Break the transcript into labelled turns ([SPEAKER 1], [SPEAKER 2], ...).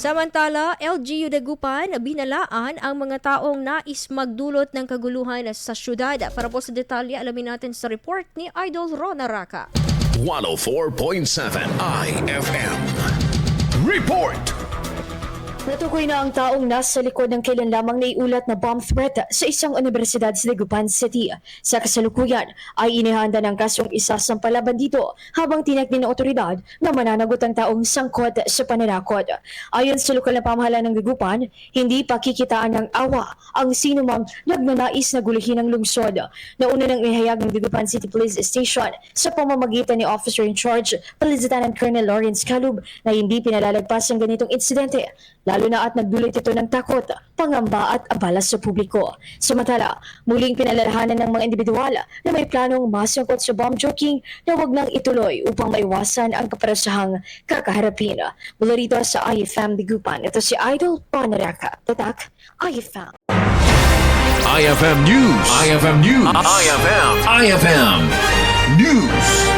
[SPEAKER 1] Samantala, Lgu Dagupan, binalaan ang mga taong nais magdulot ng kaguluhan sa syudad. Para po sa detalye, alamin natin sa report ni Idol Rona Raka.
[SPEAKER 2] 104.7 IFM Report!
[SPEAKER 3] Natukoy na ang taong nasa likod ng kailan lamang naiulat na bomb threat sa isang universidad sa Dagupan City. Sa kasalukuyan ay inihanda ng kasong isasampalaban dito habang tinagnin ng otoridad na mananagot ang taong sangkot sa pananakot. Ayon sa lokal na pamahalaan ng Dagupan, hindi pa kikitaan ng awa ang sinumang nagnanais na guluhin ang lungsod. Nauna nang inihayag ng Dagupan City Police Station sa pamamagitan ni Officer in Charge, Police Lieutenant Colonel Lawrence Calub na hindi pinalalagpas ang ganitong insidente, lalo na at nagdulot ito ng takot, pangamba at abala sa publiko. Samantala, muling pinalalahanan ng mga individual na may planong masangkot sa bomb joking na huwag nang ituloy upang maiwasan ang kaparasahang kakaharapin. Mula rito sa IFM Dagupan, ito si Idol Panaraka. Tatak, IFM.
[SPEAKER 2] IFM News. IFM News. IFM News.